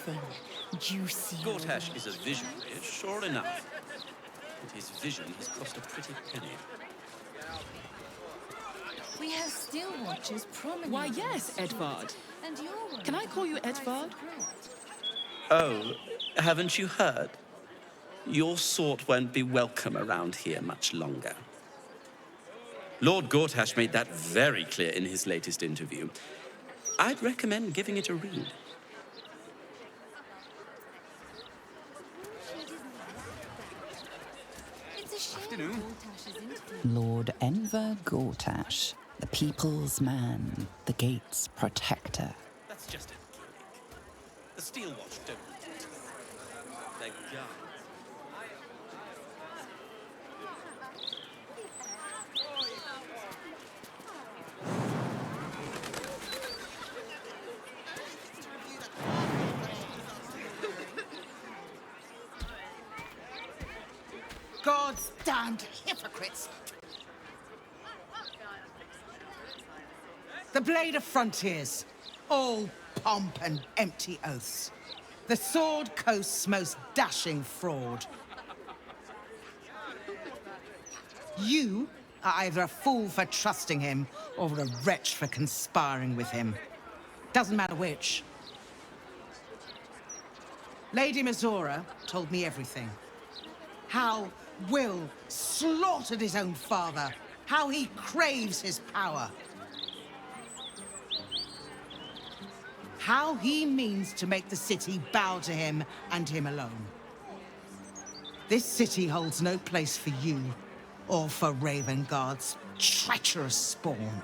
Often, juicy. Gortash is a visionary, sure enough. But his vision has cost a pretty penny. We have still watchers prominent. Why, yes, Edvard. And your Can I call you Edvard? Oh, haven't you heard? Your sort won't be welcome around here much longer. Lord Gortash made that very clear in his latest interview. I'd recommend giving it a read. Afternoon. Lord Enver Gortash, the people's man, the gate's protector. That's just a gimmick. The Steel Watch don't need it. They're guards. God's damned hypocrites! The Blade of Frontiers, all pomp and empty oaths. The Sword Coast's most dashing fraud. You are either a fool for trusting him, or a wretch for conspiring with him. Doesn't matter which. Lady Mizora told me everything. How Will slaughtered his own father. How he craves his power. How he means to make the city bow to him and him alone. This city holds no place for you or for Ravengard's treacherous spawn.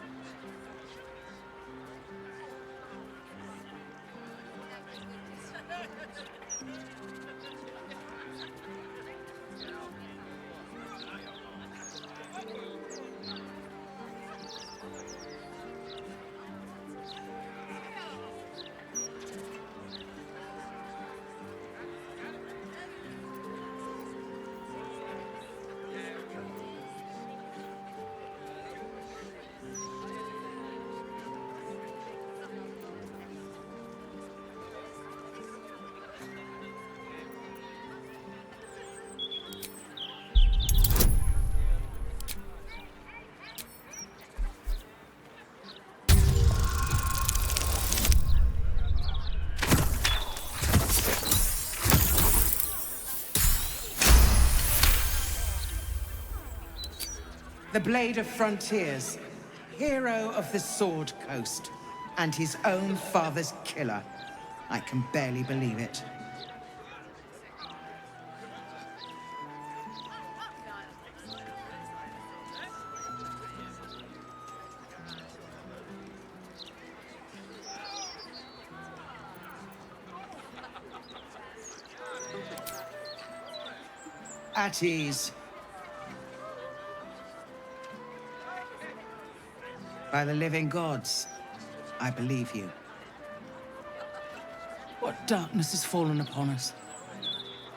The Blade of Frontiers, hero of the Sword Coast, and his own father's killer. I can barely believe it. At ease. By the living gods, I believe you. What darkness has fallen upon us?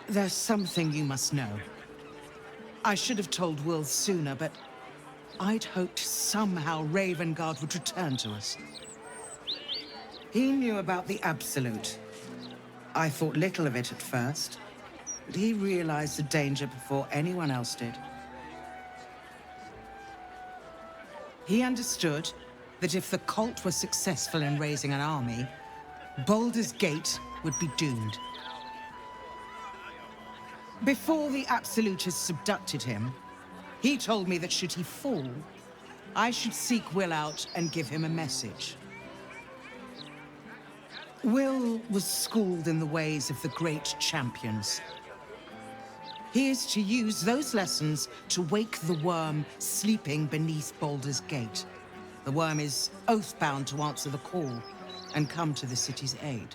There's something you must know. I should have told Will sooner, but I'd hoped somehow Ravengard would return to us. He knew about the Absolute. I thought little of it at first, but he realized the danger before anyone else did. He understood that if the cult were successful in raising an army, Baldur's Gate would be doomed. Before the Absolutists subducted him, he told me that should he fall, I should seek Will out and give him a message. Will was schooled in the ways of the great champions. He is to use those lessons to wake the worm sleeping beneath Baldur's Gate. The worm is oath-bound to answer the call and come to the city's aid.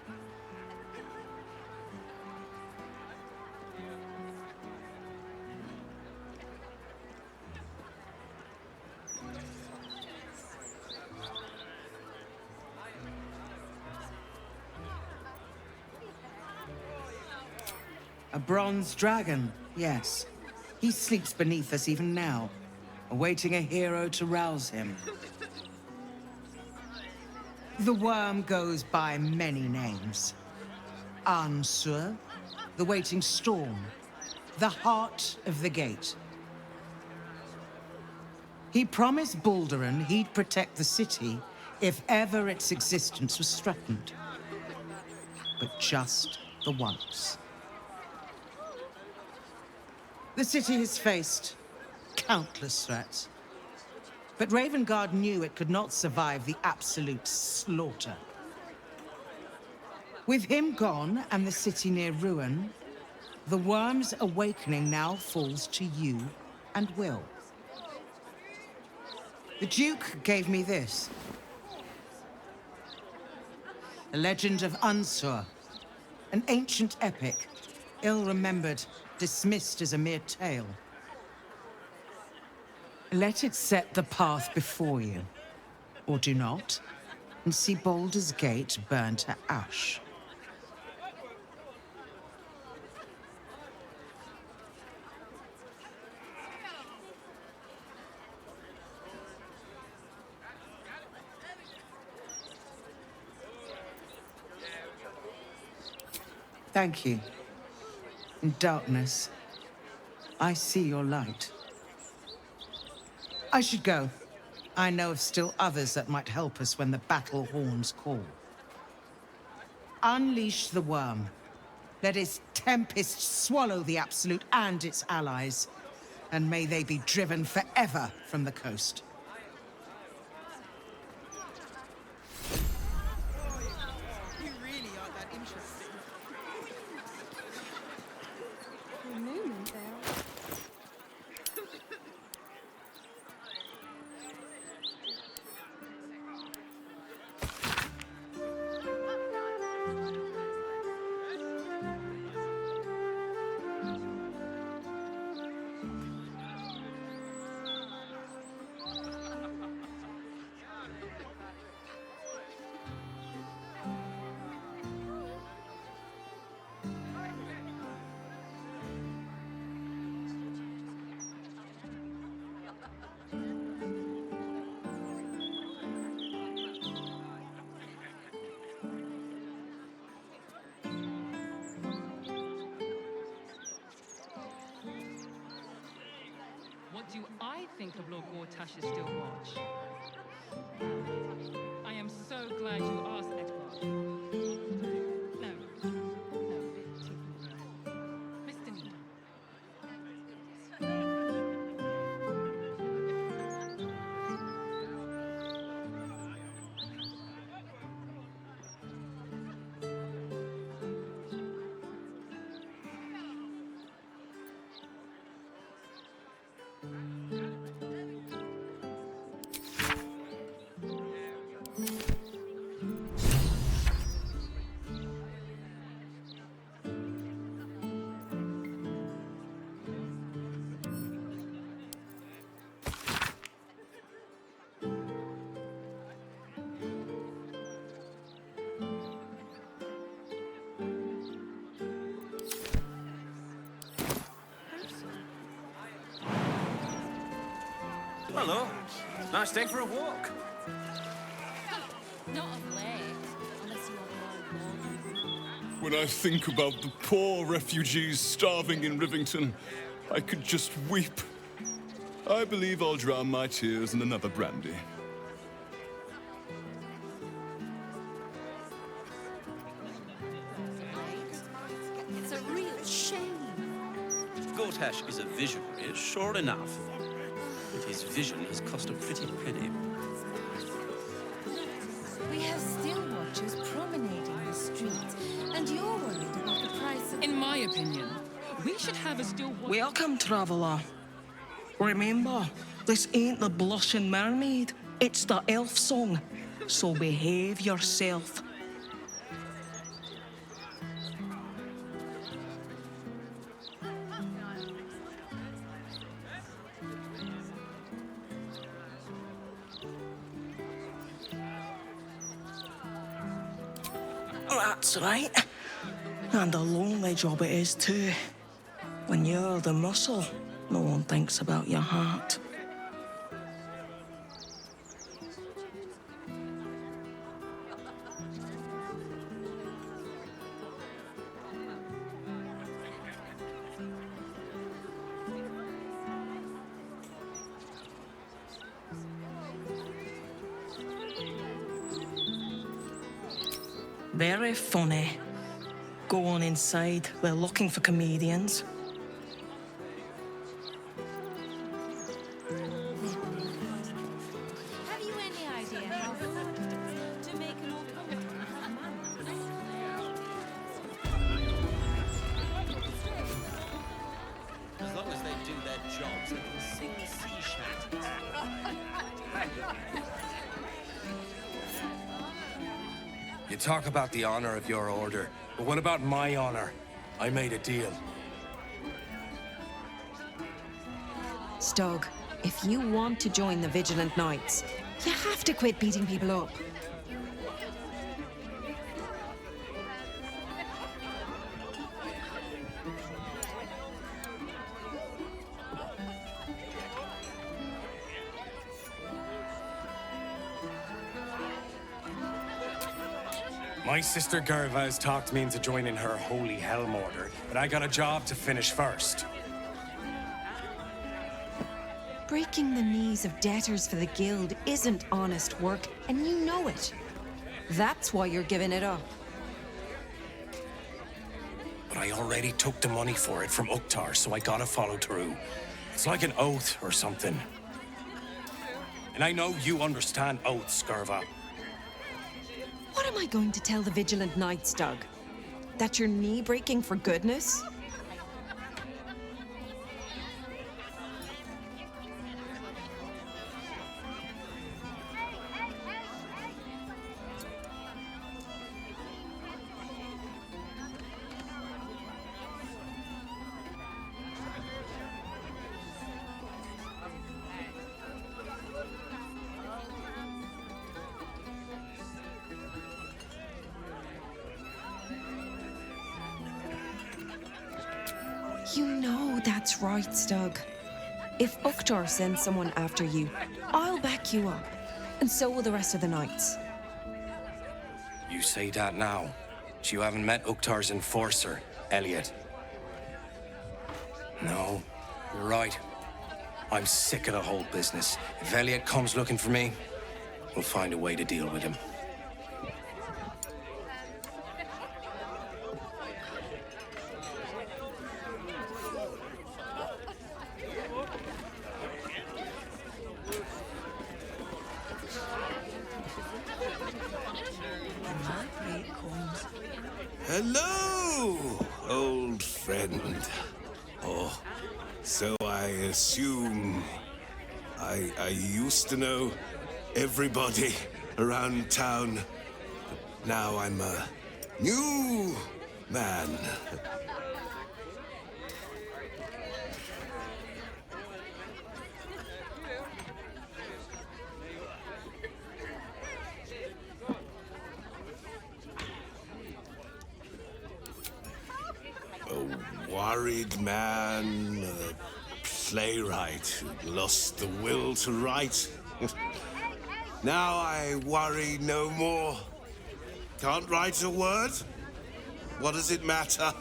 A bronze dragon, yes. He sleeps beneath us even now, awaiting a hero to rouse him. The worm goes by many names. Ansur, the waiting storm, the heart of the gate. He promised Baldurin he'd protect the city if ever its existence was threatened. But just the once. The city has faced countless threats, but Ravengard knew it could not survive the absolute slaughter. With him gone and the city near ruin, the worm's awakening now falls to you and Will. The Duke gave me this. The legend of Ansur, an ancient epic, ill-remembered, dismissed as a mere tale. Let it set the path before you, or do not, and see Baldur's Gate burn to ash. Thank you. In darkness, I see your light. I should go. I know of still others that might help us when the battle horns call. Unleash the worm. Let its tempest swallow the Absolute and its allies, and may they be driven forever from the coast. You really are that interesting. For a moment there. What do I think of Lord Gortash's still watch? I am so glad you asked, Edward. No. Mr. Needham. Hello. Nice day for a walk. Not of late, unless you are Baldur. When I think about the poor refugees starving in Rivington, I could just weep. I believe I'll drown my tears in another brandy. It's a real shame. Gortash is a visionary, sure enough. But his vision has cost a pretty penny. We have still watchers promenading the streets, and you're worried about the price of... In my opinion, we should have a still watch. Welcome, traveller. Remember, this ain't the Blushing Mermaid, it's the Elfsong. So behave yourself. That's right. And a lonely job it is too. When you're the muscle, no one thinks about your heart. Very funny. Go on inside. They're looking for comedians. Have you any idea how hard it is to make an automaton As long as they do their jobs, they can sing sea shanties. You talk about the honor of your order, but what about my honor? I made a deal. Stug, if you want to join the Vigilant Knights, you have to quit beating people up. My sister Gerva has talked me into joining her Holy Helm Order, but I got a job to finish first. Breaking the knees of debtors for the guild isn't honest work, and you know it. That's why you're giving it up. But I already took the money for it from Uktar, so I gotta follow through. It's like an oath or something. And I know you understand oaths, Gerva. What am I going to tell the Vigilant Knights, Doug? That you're knee-breaking for goodness? You know that's right, Stug. If Uktar sends someone after you, I'll back you up. And so will the rest of the knights. You say that now, but you haven't met Uktar's enforcer, Elliot. No, you're right. I'm sick of the whole business. If Elliot comes looking for me, we'll find a way to deal with him. Hello, old friend. Oh, so I assume I used to know everybody around town, but now I'm a new man. Worried man, a playwright who lost the will to write. Now I worry no more. Can't write a word? What does it matter?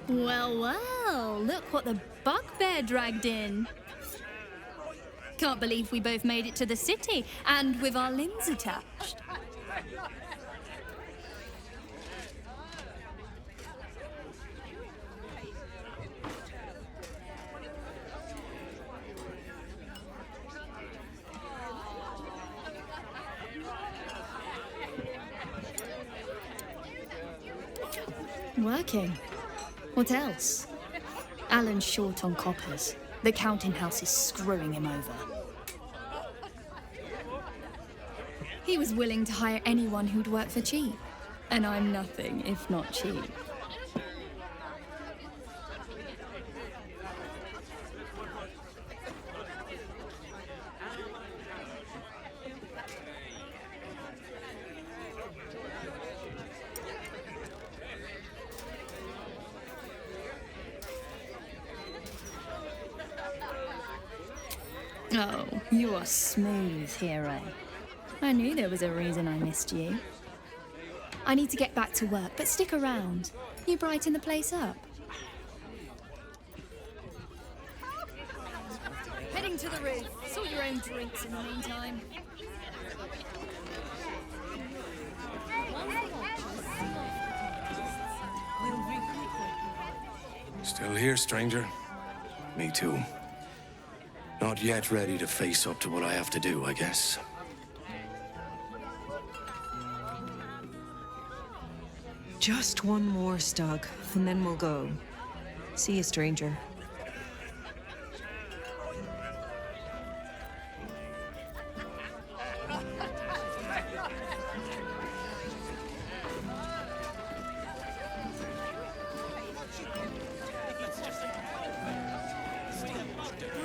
Well, well, look what the bugbear dragged in. Can't believe we both made it to the city, and with our limbs attached. Working. What else? Alan's short on coppers. The counting house is screwing him over. He was willing to hire anyone who'd work for cheap. And I'm nothing if not cheap. Oh, you are smooth, hero. I knew there was a reason I missed you. I need to get back to work, but stick around. You brighten the place up. Heading to the roof. Sort your own drinks in the meantime. Still here, stranger? Me too. Not yet ready to face up to what I have to do, I guess. Just one more, Stug, and then we'll go. See you, stranger.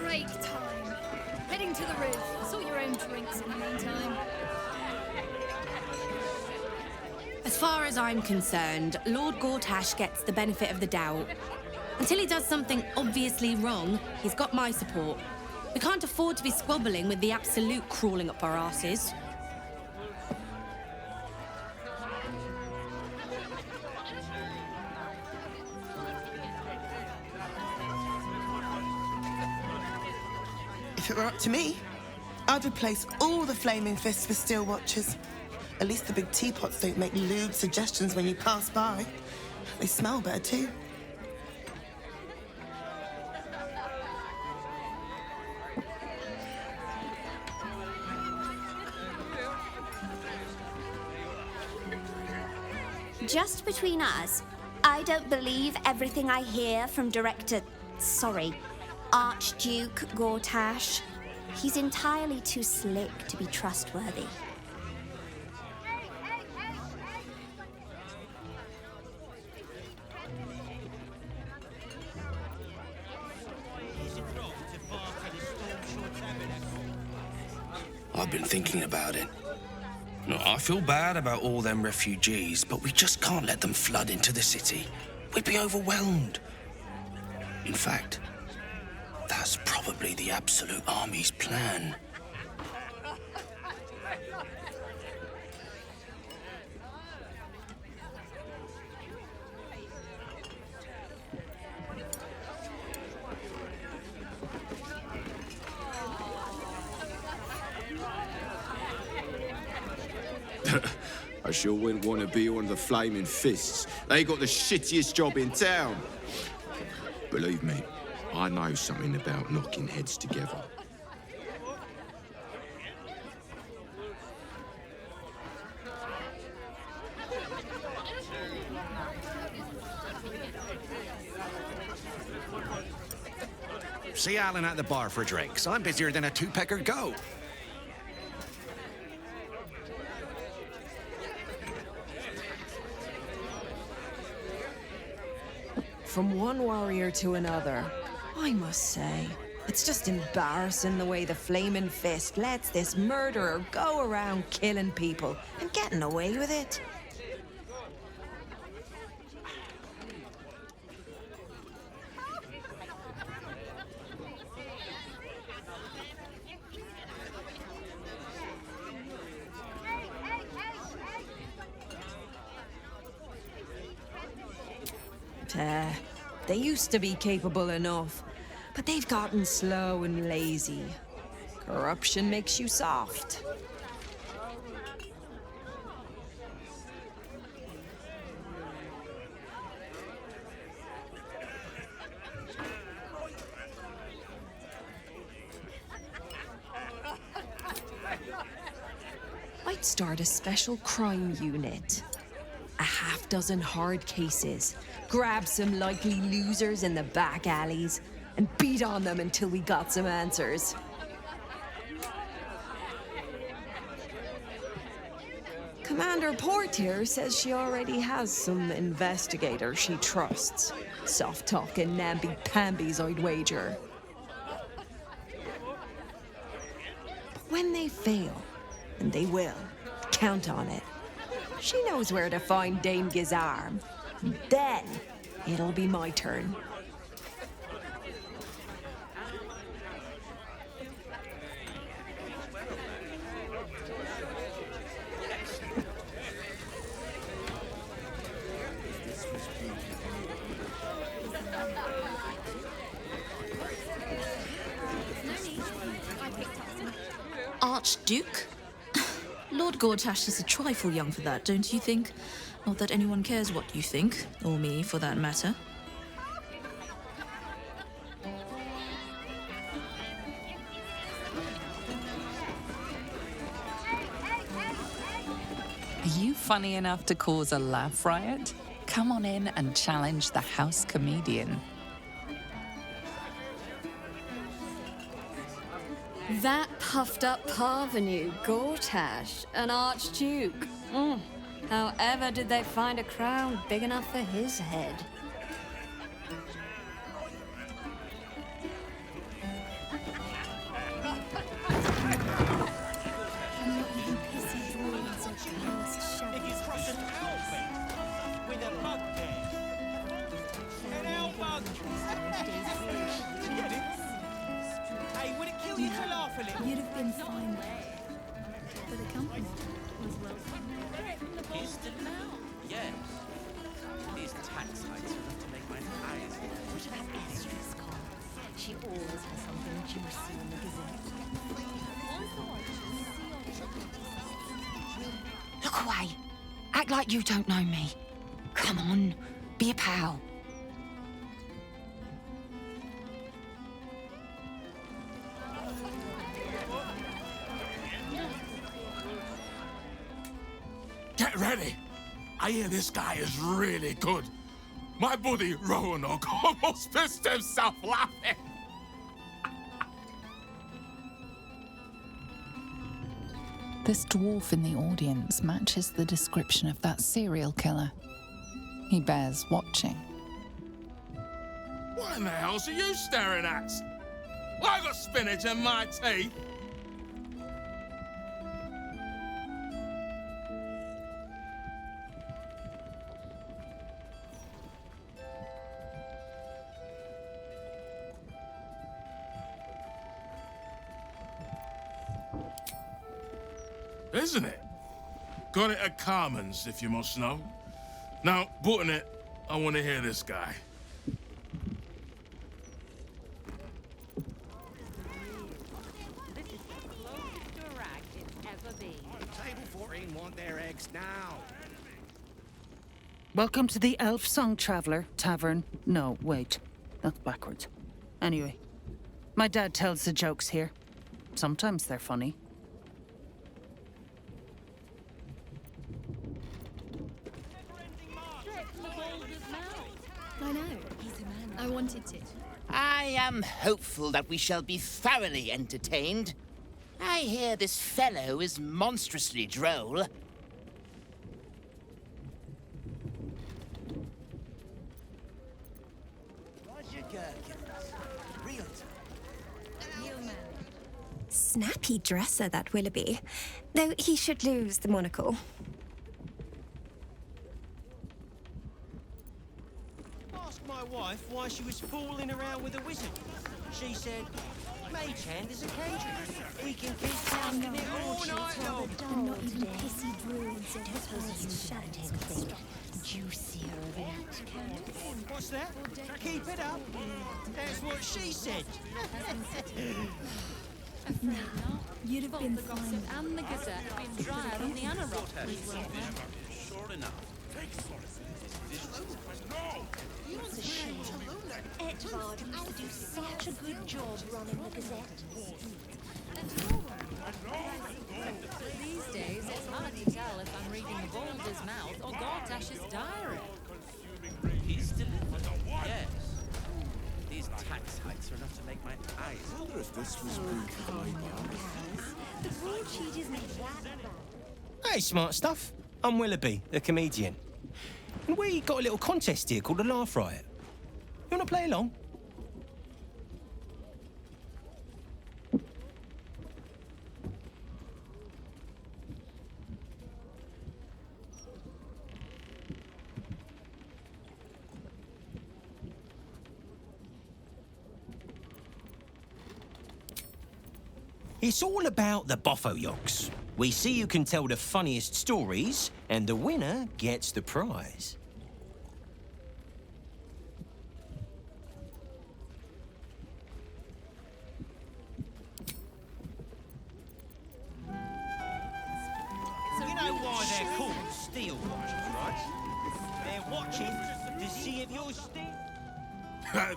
Break time. Heading to the roof. Sort your own drinks in the meantime. As far as I'm concerned, Lord Gortash gets the benefit of the doubt. Until he does something obviously wrong, he's got my support. We can't afford to be squabbling with the Absolute crawling up our asses. If it were up to me, I'd replace all the flaming fists with steel watchers. At least the big teapots don't make lewd suggestions when you pass by. They smell better too. Just between us, I don't believe everything I hear from Archduke Gortash. He's entirely too slick to be trustworthy. I've been thinking about it. No, I feel bad about all them refugees, but we just can't let them flood into the city. We'd be overwhelmed. In fact, that's probably the Absolute Army's plan. I sure wouldn't want to be one of the Flaming Fists. They got the shittiest job in town. Believe me, I know something about knocking heads together. See Alan at the bar for drinks. I'm busier than a two-pecker go. From one warrior to another, I must say, it's just embarrassing the way the Flaming Fist lets this murderer go around killing people and getting away with it. They used to be capable enough, but they've gotten slow and lazy. Corruption makes you soft. I'd start a special crime unit. A half-dozen hard cases, grab some likely losers in the back alleys, and beat on them until we got some answers. Commander Portier says she already has some investigators she trusts. Soft-talking namby-pambies, I'd wager. But when they fail, and they will, count on it. She knows where to find Dame Gizarm. Then, it'll be my turn. Archduke? Lord Gortash is a trifle young for that, don't you think? Not that anyone cares what you think, or me, for that matter. Are you funny enough to cause a laugh riot? Come on in and challenge the house comedian. That puffed up parvenu, Gortash, an archduke. However did they find a crown big enough for his head? You'd have been fine there. But the company was well. He's still now? Yes. These tax hikes are enough to make my eyes. What about Esther's comments? She always has something juicy in the Gazette. Look away. Act like you don't know me. Come on, be a pal. Get ready. I hear this guy is really good. My buddy Roanoke almost pissed himself laughing. This dwarf in the audience matches the description of that serial killer. He bears watching. What in the hell's are you staring at? I got spinach in my teeth. Isn't it? Got it at Carmen's, if you must know. Now, button it, I want to hear this guy. Table 14 want their eggs now. Welcome to the Elfsong Tavern. No, wait. That's backwards. Anyway, my dad tells the jokes here. Sometimes they're funny. I know. I wanted to. I am hopeful that we shall be thoroughly entertained. I hear this fellow is monstrously droll. Snappy dresser, that Willoughby. Though he should lose the monocle. Ask my wife why she was fooling around with a wizard. She said, Mage Hand is a cage. He can keep sounding it all night long. And not even pissy druids or husbands juicier than What's that? Keep it up. That's what she said. You'd have been fine. And the Gazette have been drier than the Anarok. Sure enough. It's a shame. Edvard used to do such a good job running the Gazette. These days, it's hard to tell if I'm reading the Balder's mouth or Gortash's diary. He's delivered. Yes. These tax hikes are enough to make my eyes. I wonder if this was proof of The broadsheet isn't that bad. Hey, smart stuff. I'm Willoughby, the comedian. And we got a little contest here called the Laugh Riot. You want to play along? It's all about the Boffoyoks. We see who can tell the funniest stories, and the winner gets the prize.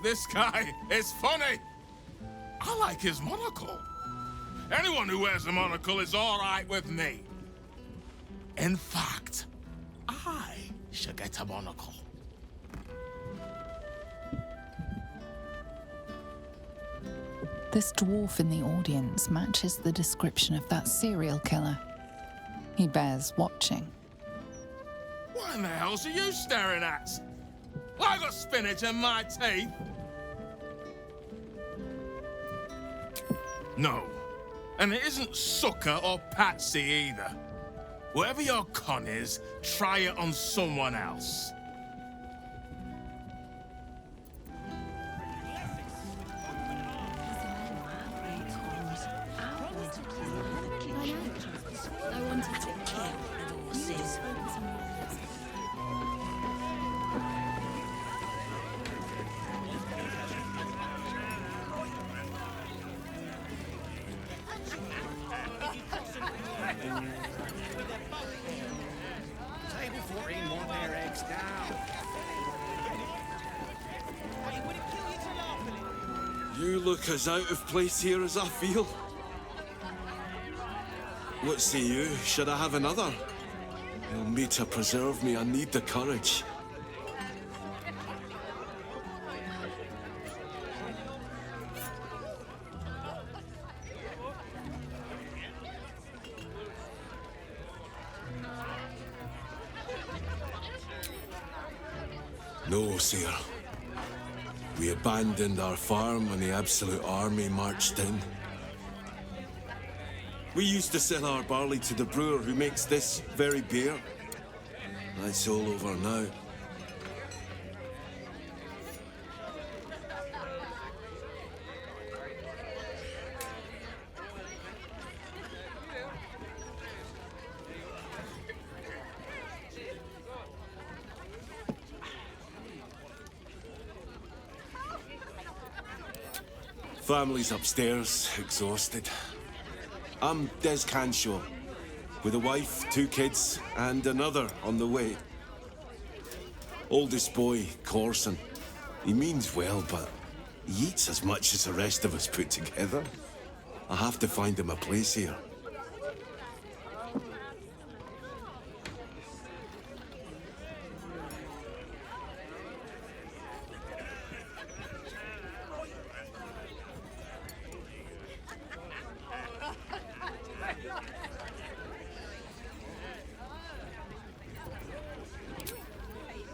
This guy is funny. I like his monocle. Anyone who wears a monocle is all right with me. In fact, I should get a monocle. This dwarf in the audience matches the description of that serial killer. He bears watching. What in the hell's are you staring at? I got spinach in my teeth. No. And it isn't sucker or patsy either. Whatever your con is, try it on someone else. I wanted to kill the horses. Table 14 want their eggs down. You look as out of place here as I feel. What say you? Should I have another? You'll need to preserve me. I need the courage. No, sir. We abandoned our farm when the Absolute Army marched in. We used to sell our barley to the brewer who makes this very beer. That's all over now. Family's upstairs, exhausted. I'm Des Canshaw, with a wife, 2 kids, and another on the way. Oldest boy, Corson. He means well, but he eats as much as the rest of us put together. I have to find him a place here.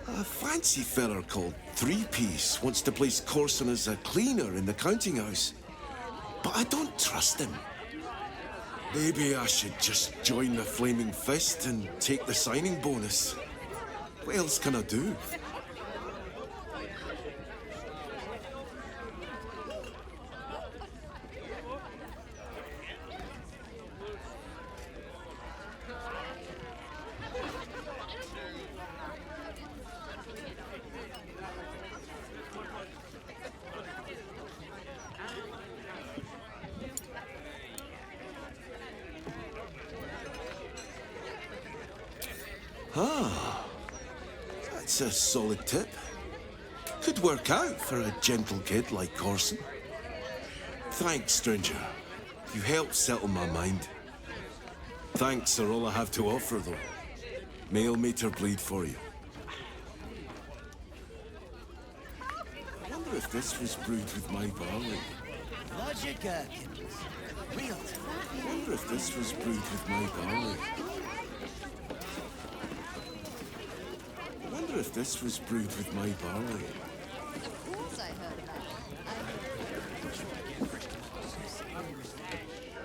A fancy feller called Three-Piece wants to place Corson as a cleaner in the counting house. But I don't trust him. Maybe I should just join the Flaming Fist and take the signing bonus. What else can I do? Ah, that's a solid tip. Could work out for a gentle kid like Corson. Thanks, stranger. You helped settle my mind. Thanks are all I have to offer, though. Mail meter bleed for you. I wonder if this was brewed with my barley. Roger Gherkins. Real. I wonder if this was brewed with my barley. I wonder if this was brewed with my barley. Of course I heard about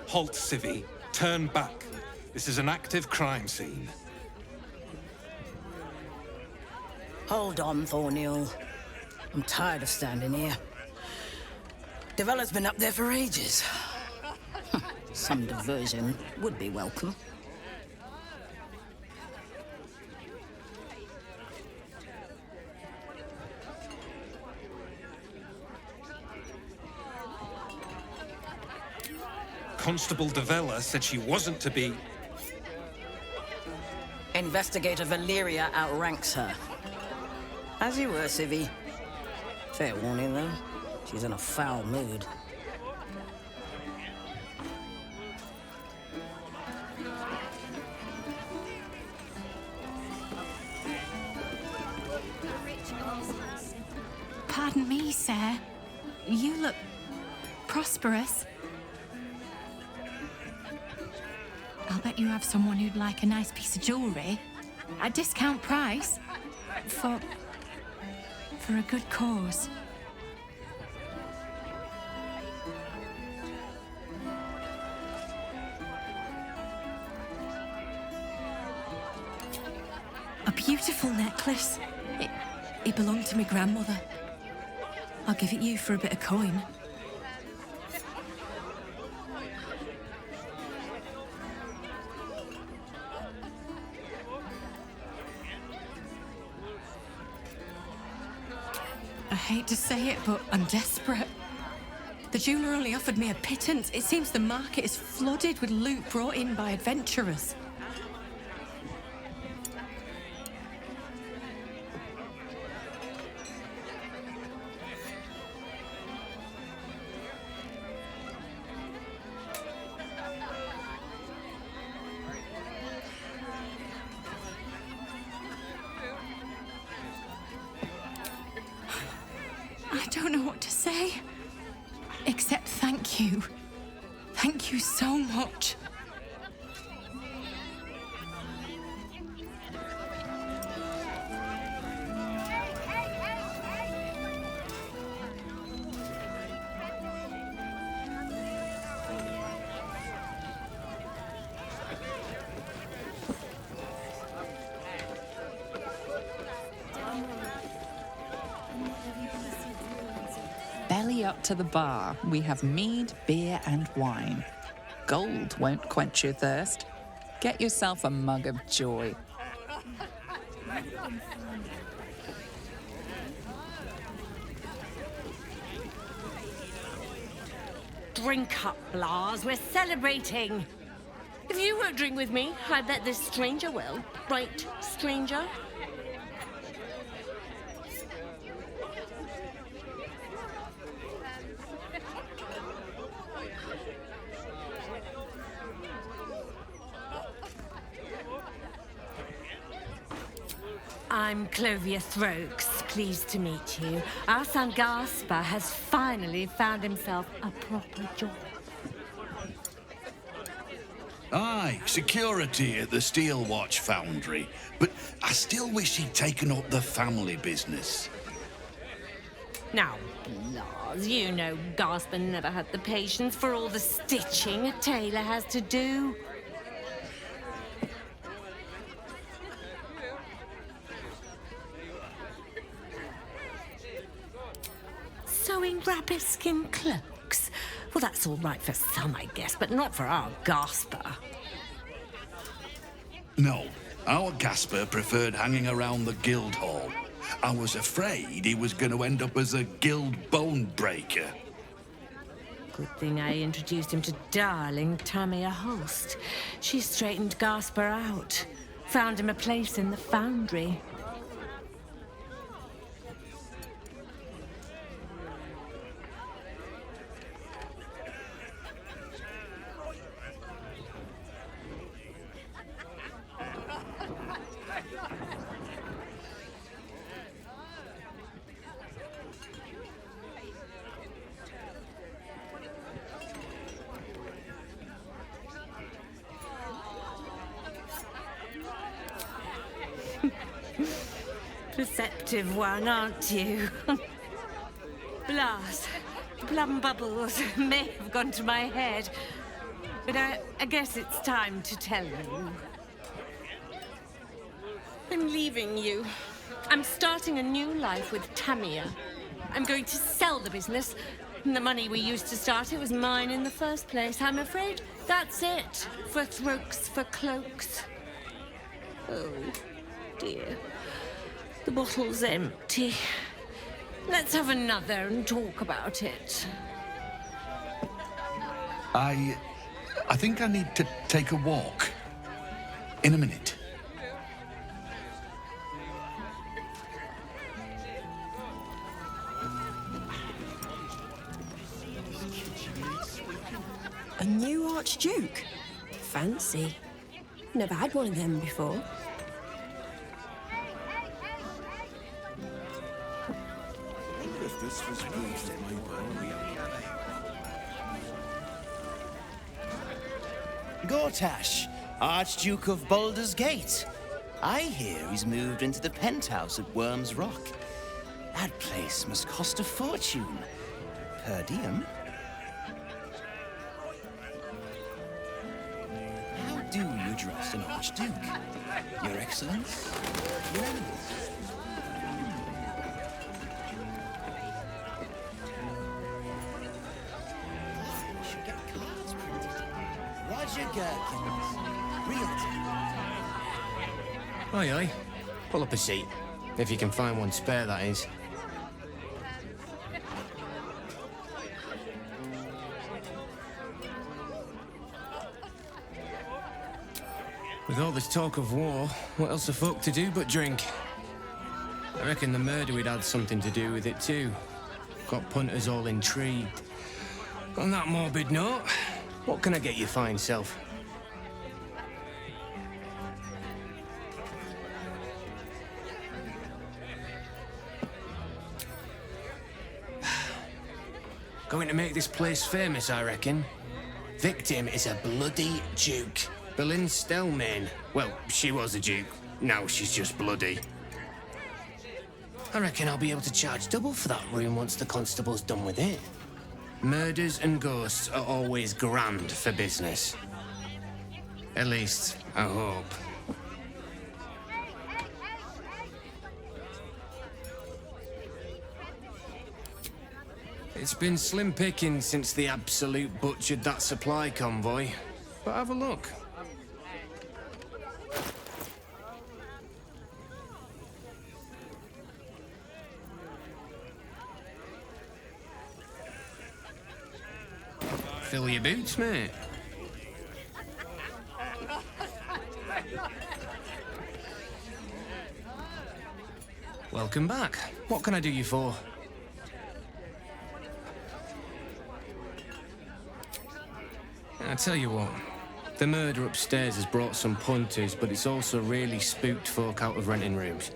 it. Halt, Civvy. Turn back. This is an active crime scene. Hold on, Thornhill. I'm tired of standing here. Devella's been up there for ages. Some diversion would be welcome. Constable Devella said she wasn't to be... Investigator Valeria outranks her. As you were, Civvy. Fair warning, though. She's in a foul mood. Pardon me, sir. You look prosperous. I'll bet you have someone who'd like a nice piece of jewellery at discount price for a good cause. A beautiful necklace. It belonged to my grandmother. I'll give it you for a bit of coin. I hate to say it, but I'm desperate. The jeweller only offered me a pittance. It seems the market is flooded with loot brought in by adventurers. I don't know what to say, except thank you. Thank you so much. Belly up to the bar. We have mead, beer, and wine. Gold won't quench your thirst. Get yourself a mug of joy. Drink up, Blas. We're celebrating. If you won't drink with me, I bet this stranger will. Right, stranger? I'm Clovia Throaks, pleased to meet you. Our son Gaspar has finally found himself a proper job. Aye, security at the Steel Watch Foundry. But I still wish he'd taken up the family business. Now, Blas, you know Gaspar never had the patience for all the stitching a tailor has to do. Sewing rabbit-skin cloaks? Well, that's all right for some, I guess, but not for our Gaspar. No, our Gaspar preferred hanging around the guild hall. I was afraid he was going to end up as a guild bone breaker. Good thing I introduced him to darling Tamia Holst. She straightened Gaspar out, found him a place in the foundry. Perceptive one, aren't you? Blas, plum bubbles may have gone to my head, but I guess it's time to tell you. I'm leaving you. I'm starting a new life with Tamia. I'm going to sell the business. And the money we used to start it was mine in the first place. I'm afraid that's it for Throaks for Cloaks. Oh, dear. The bottle's empty. Let's have another and talk about it. I think I need to take a walk. In a minute. A new Archduke? Fancy. Never had one of them before. If this was used in my Gortash, Archduke of Baldur's Gate. I hear he's moved into the penthouse at Worm's Rock. That place must cost a fortune. Per diem. How do you dress an Archduke? Your Excellence? Your Eminence? Roger Gherkins, Realtor. Aye, aye. Pull up a seat. If you can find one spare, that is. With all this talk of war, what else are folk to do but drink? I reckon the murder we'd had something to do with it too. Got punters all intrigued. On that morbid note, what can I get you fine self? Going to make this place famous, I reckon. Victim is a bloody duke. Boleyn Stelmane. Well, she was a duke. Now she's just bloody. I reckon I'll be able to charge double for that room once the constable's done with it. Murders and ghosts are always grand for business. At least, I hope. It's been slim pickings since the Absolute butchered that supply convoy. But have a look. Fill your boots, mate. Welcome back. What can I do you for? I tell you what, the murder upstairs has brought some punters, but it's also really spooked folk out of renting rooms.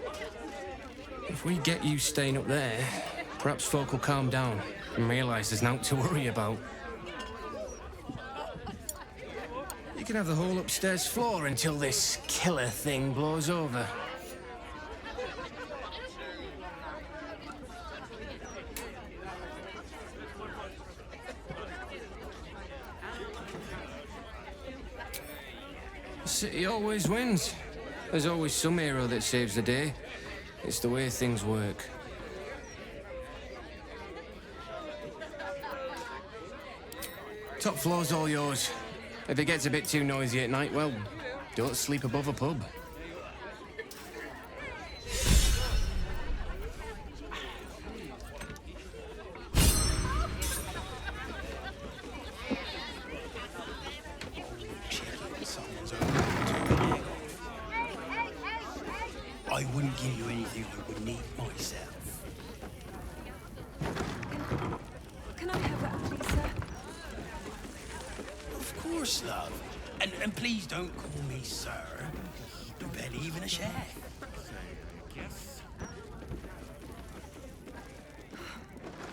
If we get you staying up there, perhaps folk will calm down and realise there's naught to worry about. You can have the whole upstairs floor until this killer thing blows over. The city always wins. There's always some hero that saves the day. It's the way things work. Top floor's all yours. If it gets a bit too noisy at night, well, don't sleep above a pub. I wouldn't give you anything I wouldn't eat myself. Can I have that, please, sir? Of course, love. And please don't call me sir. You're barely even a chef.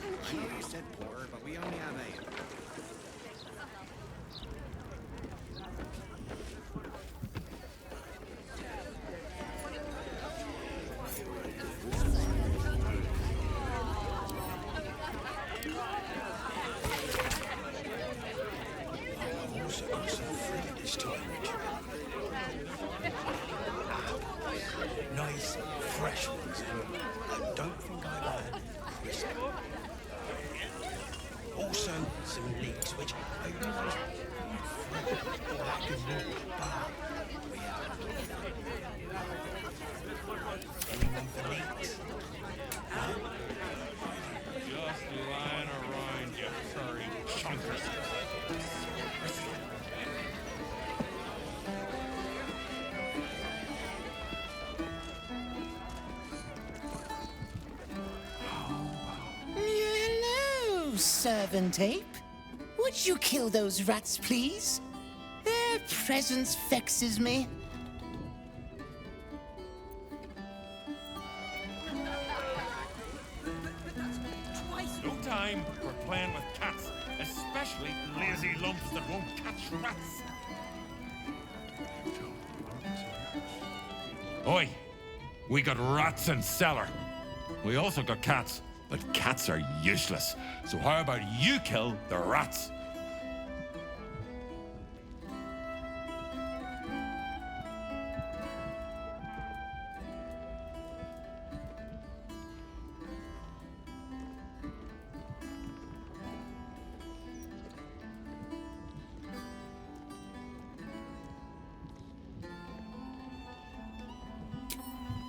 I know you said poor, but we only have 8. Nice, fresh ones. I don't think I've had crisp. Also, some leeks, which I realize or lack of more, but we have. Anyone for leeks? No? Just lying around, you furry chunkers. Hello, servant ape. Would you kill those rats, please? Their presence vexes me. No time for playing with cats, especially lazy lumps that won't catch rats. Oi, we got rats in cellar. We also got cats, but cats are useless. So how about you kill the rats?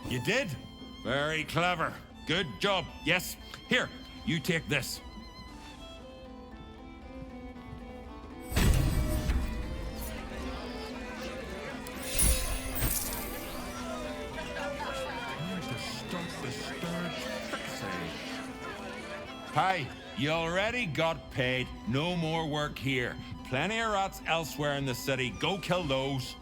You did? Very clever. Good job. Yes. Here, you take this. Hi, you already got paid. No more work here. Plenty of rats elsewhere in the city. Go kill those.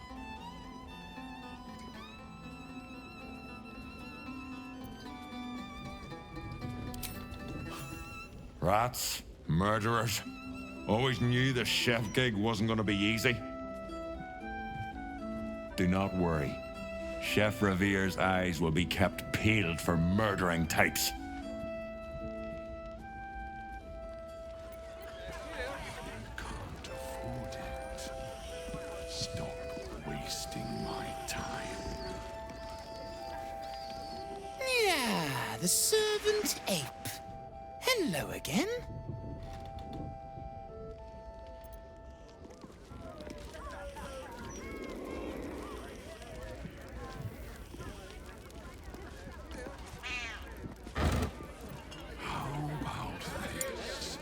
Rats, murderers. Always knew the chef gig wasn't going to be easy. Do not worry. Chef Roveer's eyes will be kept peeled for murdering types. Can't afford it. Stop wasting my time. Yeah, the servant ape. Hello again. How about this?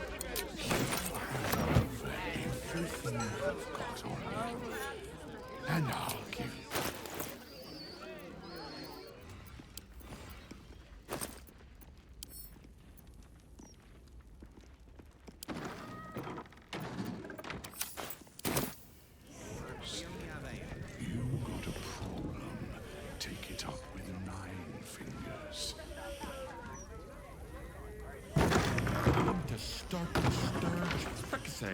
You hand over everything you've got on you, and I'll give I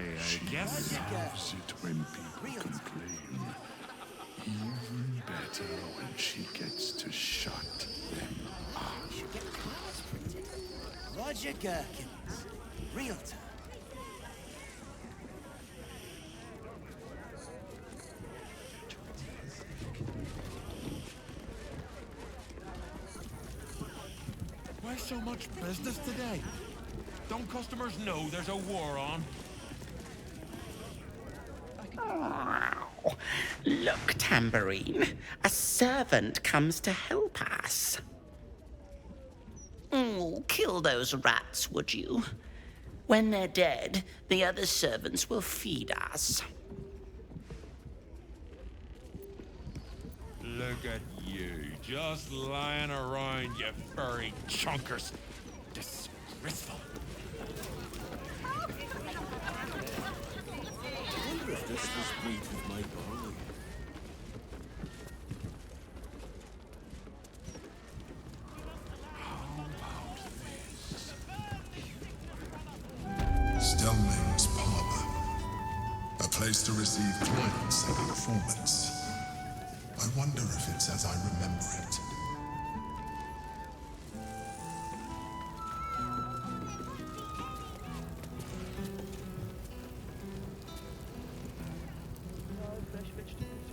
guess. Loves it when people complain. Even better when she gets to shut them up. Roger Gherkins, realtor. Why so much business today? Don't customers know there's a war on? Oh, look, Tambourine. A servant comes to help us. Oh, kill those rats, would you? When they're dead, the other servants will feed us. Look at you, just lying around, you furry chunkers. Disgraceful. I wonder if this was made with my barley. Stelmane's Parlour. A place to receive clients and informants. I wonder if it's as I remember it.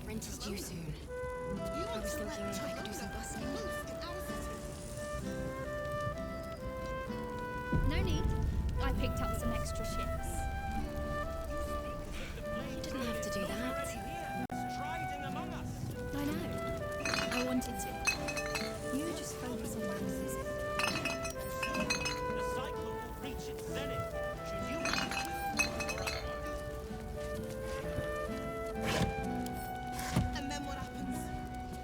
Rent is due soon. I was thinking I could do some busking. No need. I picked up some extra shifts. You didn't have to do that. I know. I wanted to. You just focus on Ramses. The cycle will reach its zenith. Should you And then what happens?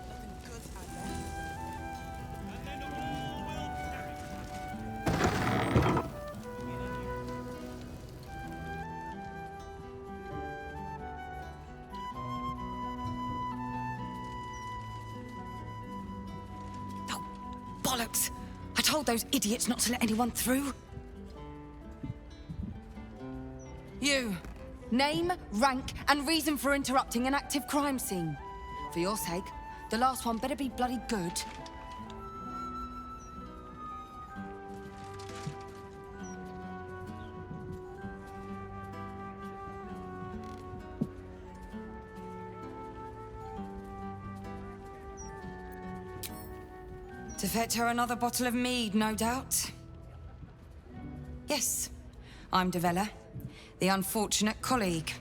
Nothing good, I bet. and then all will perish. Bollocks! I told those idiots not to let anyone through. You. Name, rank, and reason for interrupting an active crime scene. For your sake, the last one better be bloody good. To fetch her another bottle of mead, no doubt. Yes, I'm Devella, the unfortunate colleague.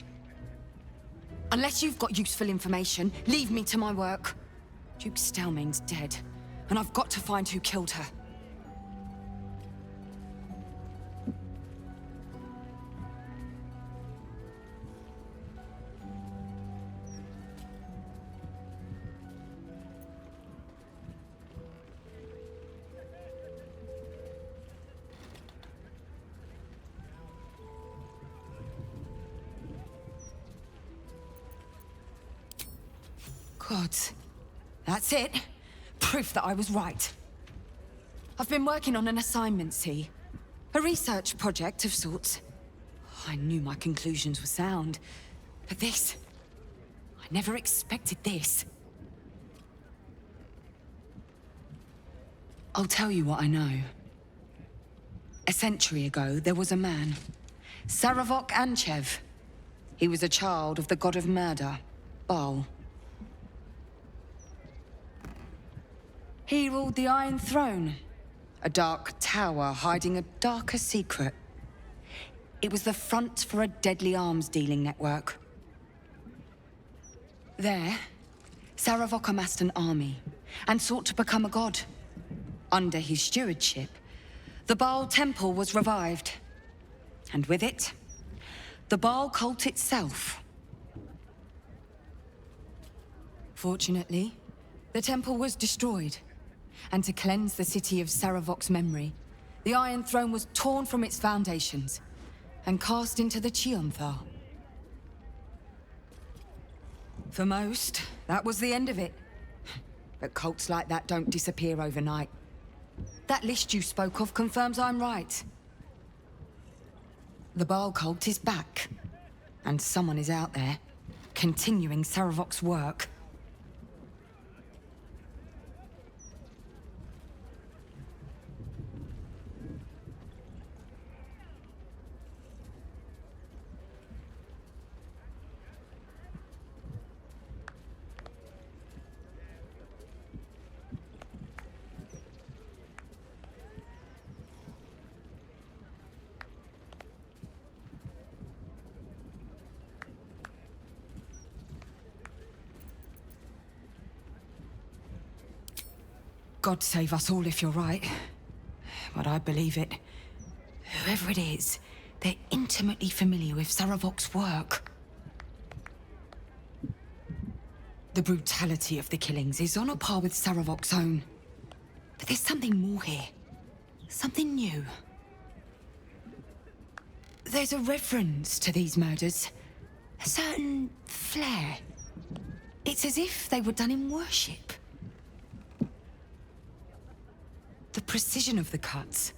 Unless you've got useful information, leave me to my work. Duke Stelmane's dead, and I've got to find who killed her. Gods. That's it. Proof that I was right. I've been working on an assignment, see? A research project of sorts. I knew my conclusions were sound. But this... I never expected this. I'll tell you what I know. A century ago, there was a man. Saravok Anchev. He was a child of the god of murder, Baal. He ruled the Iron Throne, a dark tower hiding a darker secret. It was the front for a deadly arms-dealing network. There, Saravok amassed an army and sought to become a god. Under his stewardship, the Baal Temple was revived. And with it, the Baal cult itself. Fortunately, the temple was destroyed. And to cleanse the city of Saravok's memory, the Iron Throne was torn from its foundations and cast into the Chionthar. For most, that was the end of it. But cults like that don't disappear overnight. That list you spoke of confirms I'm right. The Baal cult is back, and someone is out there, continuing Saravok's work. God save us all if you're right. But I believe it. Whoever it is, they're intimately familiar with Saravok's work. The brutality of the killings is on a par with Saravok's own. But there's something more here. Something new. There's a reference to these murders. A certain flair. It's as if they were done in worship. The precision of the cuts,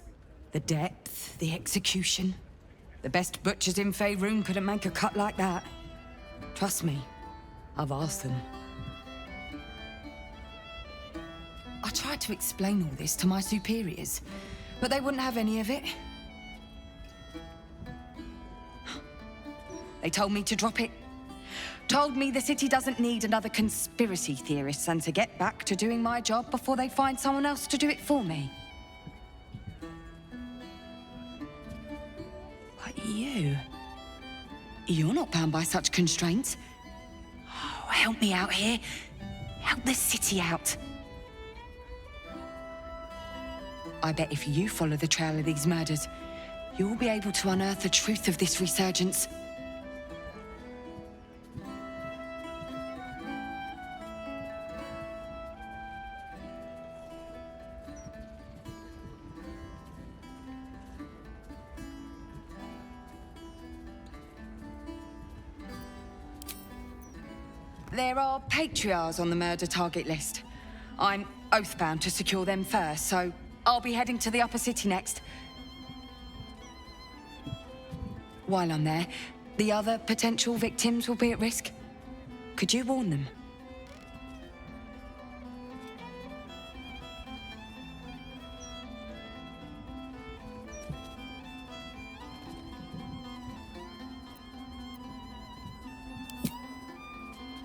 the depth, the execution. The best butchers in Faerun couldn't make a cut like that. Trust me, I've asked them. I tried to explain all this to my superiors, but they wouldn't have any of it. They told me to drop it. Told me the city doesn't need another conspiracy theorist and to get back to doing my job before they find someone else to do it for me. But you're not bound by such constraints. Oh, help me out here. Help the city out. I bet if you follow the trail of these murders, you'll be able to unearth the truth of this resurgence. There are patriarchs on the murder target list. I'm oathbound to secure them first, so I'll be heading to the upper city next. While I'm there, the other potential victims will be at risk. Could you warn them?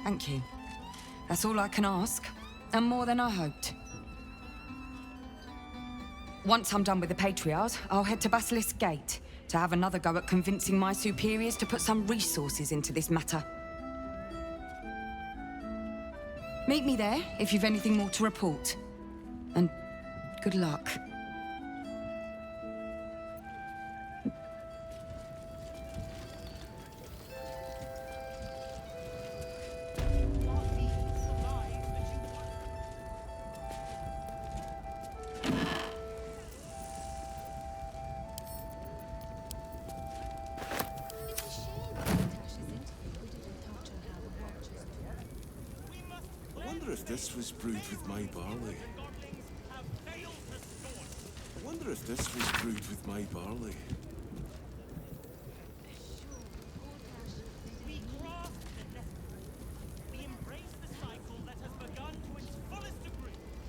Thank you. That's all I can ask, and more than I hoped. Once I'm done with the Patriarchs, I'll head to Basilisk Gate to have another go at convincing my superiors to put some resources into this matter. Meet me there if you've anything more to report. And good luck. This was brewed with my barley. I wonder if this was brewed with my barley.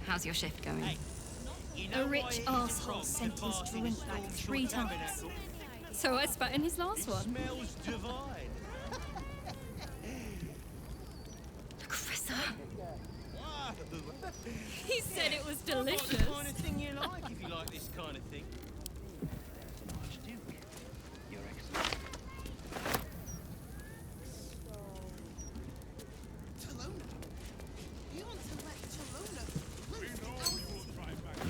How's your shift going? A rich arsehole sent his drink back 3 times. So I spat in his last one. Smells divine. Lakrissa. He said it was delicious. The kind of thing you like if you like this kind of thing. Archduke, Your Excellency.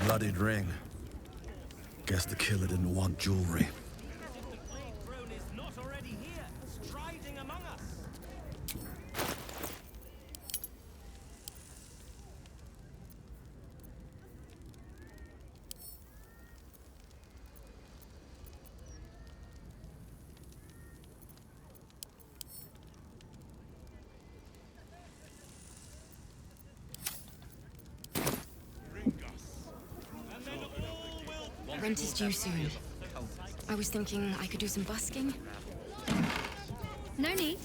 Bloodied ring. Guess the killer didn't want jewelry. Rent is due soon. I was thinking I could do some busking. No need.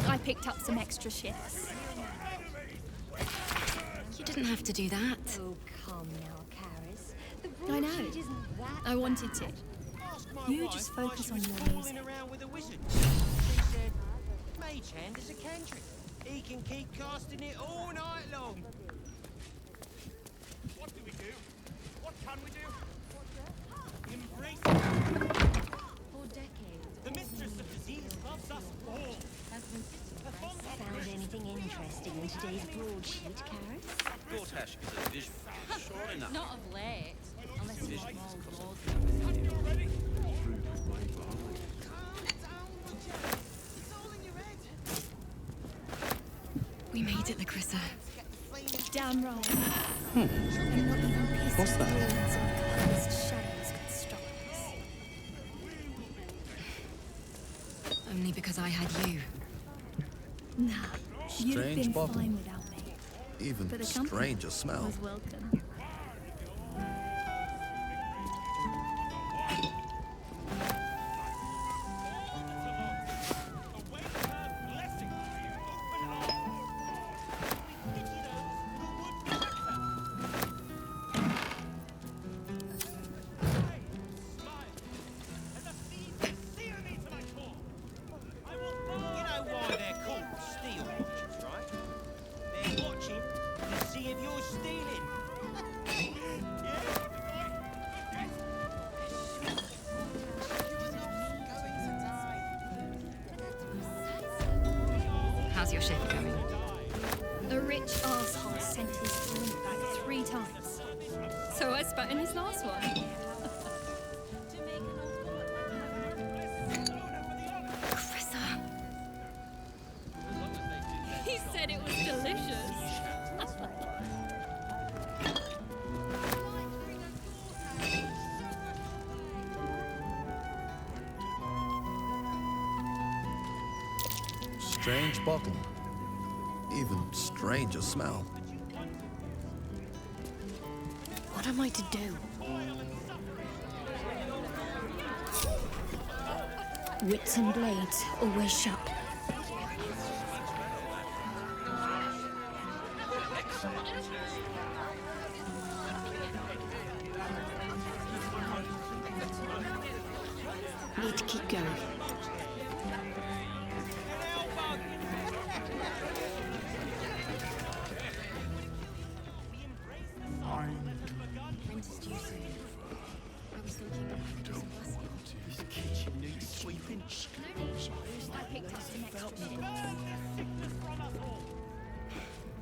I picked up some extra shifts. You didn't have to do that. Oh, come now, Karis. The I know. broadsheet isn't that I wanted to. You Wife, just why focus she on was your fooling music. around with a wizard. She said, Mage Hand is a cantrip. He can keep casting it all night long. What do we do? What can we do? Embrace it. for decades. The mistress of disease loves us all. Found anything interesting in today's broadsheet, Karis? Gortash is a vision, sure enough. Not of late. Unless it's small laws. We made it, Lakrissa. Damn right. What's that? Shadows could stop us. Only because I had you. Nah, you'd have Strange been bottle. fine without me. Even But the company stranger smell. was welcome. You know why they're called steel watchers, right? They're watching to see if you're stealing. How's your shift going? A rich arsehole sent his drink back 3 times. So I spat in his last one. Lakrissa. He said it was delicious. Strange bottle. Even stranger smell. What am I to do? Wits and blades always sharp. Need to keep going.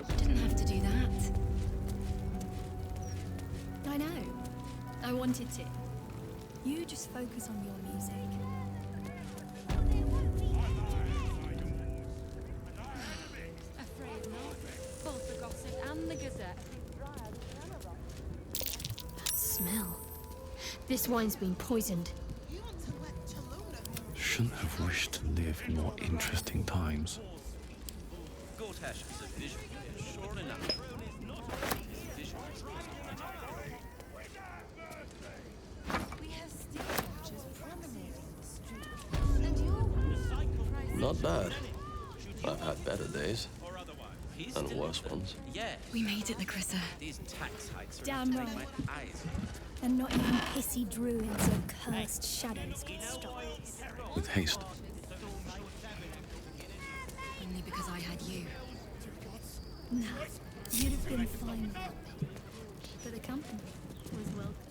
You didn't have to do that. I know. I wanted to. You just focus on your music. Afraid not. Both the gossip and the gazette. That smell. This wine's been poisoned. Shouldn't have wished to live in more interesting times. Gortash is a vision, sure enough. Not bad. I've had better days. And worse ones. We made it, Lakrissa. These tax hikes are Damn taking right. my eyes. And not even pissy druids or cursed shadows could stop us. With haste. Only because I had you. Nah, you'd have been fine without me. But the company was welcome.